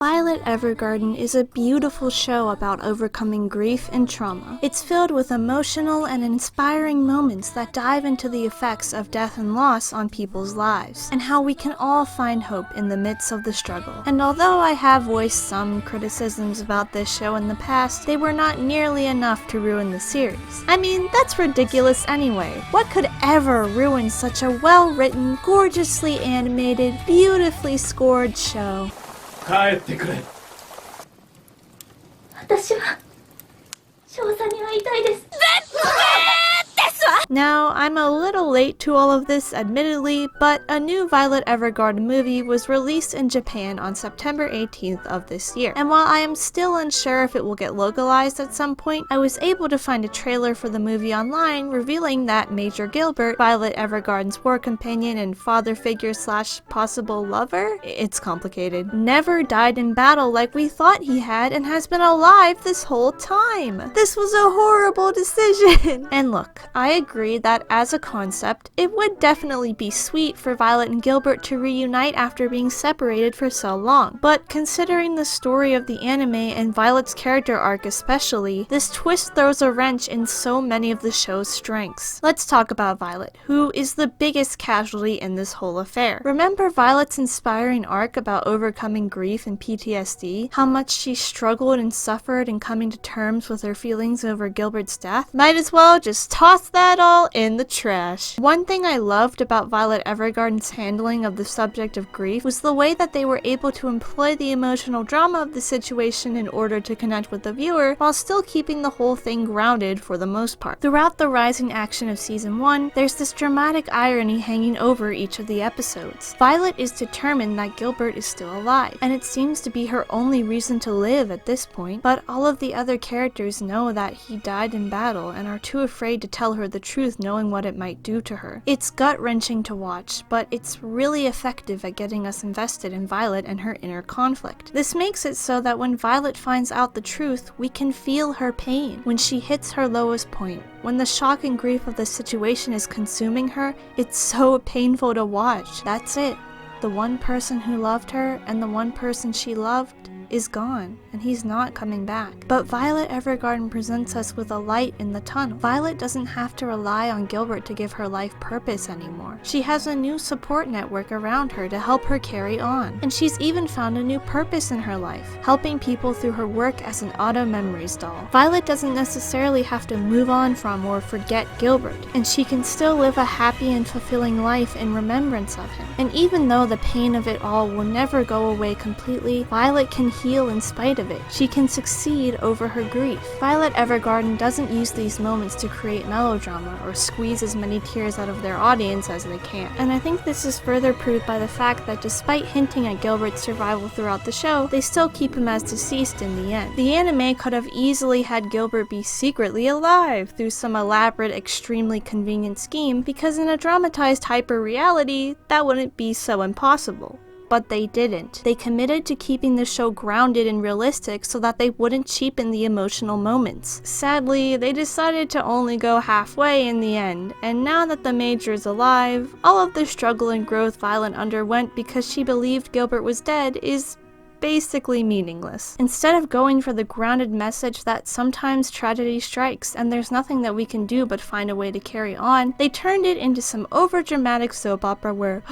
Violet Evergarden is a beautiful show about overcoming grief and trauma. It's filled with emotional and inspiring moments that dive into the effects of death and loss on people's lives, and how we can all find hope in the midst of the struggle. And although I have voiced some criticisms about this show in the past, they were not nearly enough to ruin the series. I mean, that's ridiculous anyway. What could ever ruin such a well-written, gorgeously animated, beautifully scored show? 帰ってくれ。私は少佐に会いたいです。 Now, I'm a little late to all of this, admittedly, but a new Violet Evergarden movie was released in Japan on September 18th of this year. And while I am still unsure if it will get localized at some point, I was able to find a trailer for the movie online revealing that Major Gilbert, Violet Evergarden's war companion and father figure slash possible lover, it's complicated, never died in battle like we thought he had and has been alive this whole time. This was a horrible decision. And look, I agree that as a concept, it would definitely be sweet for Violet and Gilbert to reunite after being separated for so long. But considering the story of the anime and Violet's character arc especially, this twist throws a wrench in so many of the show's strengths. Let's talk about Violet, who is the biggest casualty in this whole affair. Remember Violet's inspiring arc about overcoming grief and PTSD? How much she struggled and suffered in coming to terms with her feelings over Gilbert's death? Might as well just toss that all in the trash. One thing I loved about Violet Evergarden's handling of the subject of grief was the way that they were able to employ the emotional drama of the situation in order to connect with the viewer while still keeping the whole thing grounded for the most part. Throughout the rising action of season 1, there's this dramatic irony hanging over each of the episodes. Violet is determined that Gilbert is still alive, and it seems to be her only reason to live at this point, but all of the other characters know that he died in battle and are too afraid to tell her the truth, knowing what it might do to her. It's gut-wrenching to watch, but it's really effective at getting us invested in Violet and her inner conflict. This makes it so that when Violet finds out the truth, we can feel her pain. When she hits her lowest point, when the shock and grief of the situation is consuming her, it's so painful to watch. That's it. The one person who loved her and the one person she loved is gone, and he's not coming back. But Violet Evergarden presents us with a light in the tunnel. Violet doesn't have to rely on Gilbert to give her life purpose anymore. She has a new support network around her to help her carry on. And she's even found a new purpose in her life, helping people through her work as an auto memories doll. Violet doesn't necessarily have to move on from or forget Gilbert, and she can still live a happy and fulfilling life in remembrance of him. And even though the pain of it all will never go away completely, Violet can heal in spite of it. She can succeed over her grief. Violet Evergarden doesn't use these moments to create melodrama or squeeze as many tears out of their audience as they can. And I think this is further proved by the fact that despite hinting at Gilbert's survival throughout the show, they still keep him as deceased in the end. The anime could have easily had Gilbert be secretly alive through some elaborate, extremely convenient scheme, because in a dramatized hyper-reality, that wouldn't be so impossible. But they didn't. They committed to keeping the show grounded and realistic so that they wouldn't cheapen the emotional moments. Sadly, they decided to only go halfway in the end, and now that the Major is alive, all of the struggle and growth Violet underwent because she believed Gilbert was dead is basically meaningless. Instead of going for the grounded message that sometimes tragedy strikes and there's nothing that we can do but find a way to carry on, they turned it into some overdramatic soap opera where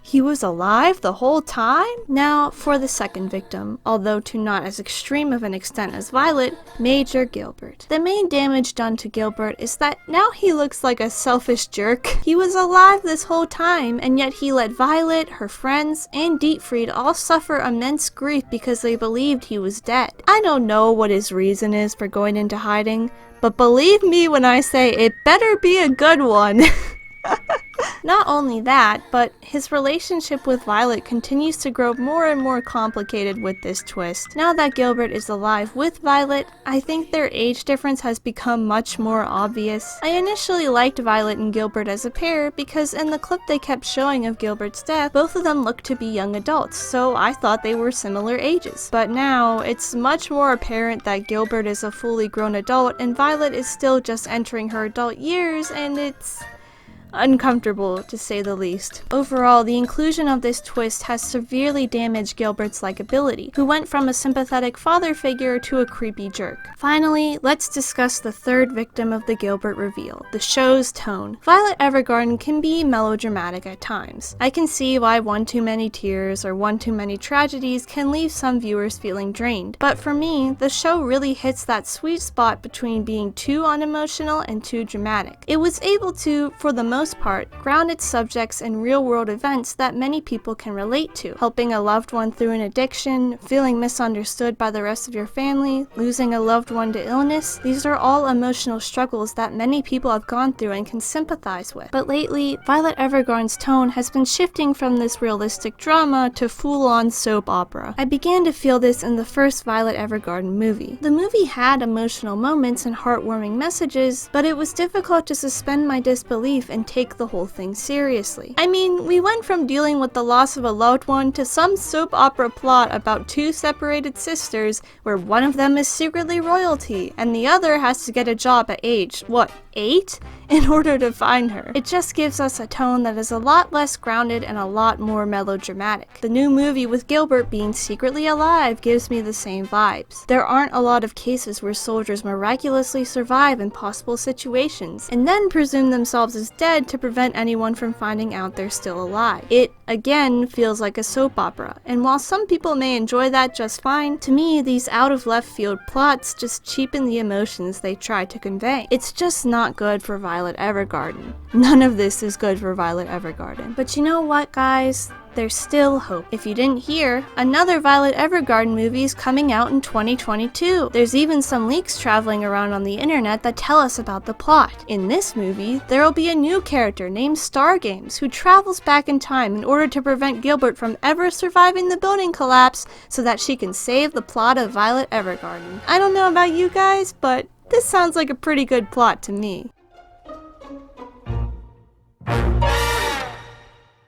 he was alive the whole time? Now, for the second victim, although to not as extreme of an extent as Violet, Major Gilbert. The main damage done to Gilbert is that now he looks like a selfish jerk. He was alive this whole time, and yet he let Violet, her friends, and Dietfried all suffer immense grief because they believed he was dead. I don't know what his reason is for going into hiding, but believe me when I say it better be a good one. Not only that, but his relationship with Violet continues to grow more and more complicated with this twist. Now that Gilbert is alive with Violet, I think their age difference has become much more obvious. I initially liked Violet and Gilbert as a pair because in the clip they kept showing of Gilbert's death, both of them looked to be young adults, so I thought they were similar ages. But now, it's much more apparent that Gilbert is a fully grown adult and Violet is still just entering her adult years, and it's uncomfortable to say the least. Overall, the inclusion of this twist has severely damaged Gilbert's likability, who went from a sympathetic father figure to a creepy jerk. Finally, let's discuss the third victim of the Gilbert reveal, the show's tone. Violet Evergarden can be melodramatic at times. I can see why one too many tears or one too many tragedies can leave some viewers feeling drained, but for me, the show really hits that sweet spot between being too unemotional and too dramatic. It was able to, for the most part, ground its subjects in real-world events that many people can relate to. Helping a loved one through an addiction, feeling misunderstood by the rest of your family, losing a loved one to illness, these are all emotional struggles that many people have gone through and can sympathize with. But lately, Violet Evergarden's tone has been shifting from this realistic drama to full-on soap opera. I began to feel this in the first Violet Evergarden movie. The movie had emotional moments and heartwarming messages, but it was difficult to suspend my disbelief and take the whole thing seriously. I mean, we went from dealing with the loss of a loved one to some soap opera plot about two separated sisters where one of them is secretly royalty and the other has to get a job at age, what, 8? In order to find her. It just gives us a tone that is a lot less grounded and a lot more melodramatic. The new movie with Gilbert being secretly alive gives me the same vibes. There aren't a lot of cases where soldiers miraculously survive impossible situations and then presume themselves as dead to prevent anyone from finding out they're still alive. It, again, feels like a soap opera, and while some people may enjoy that just fine, to me these out of left field plots just cheapen the emotions they try to convey. It's just not good for Violet Evergarden. None of this is good for Violet Evergarden. But you know what, guys? There's still hope. If you didn't hear, another Violet Evergarden movie is coming out in 2022. There's even some leaks traveling around on the internet that tell us about the plot. In this movie, there will be a new character named Stargames who travels back in time in order to prevent Gilbert from ever surviving the building collapse so that she can save the plot of Violet Evergarden. I don't know about you guys, but this sounds like a pretty good plot to me.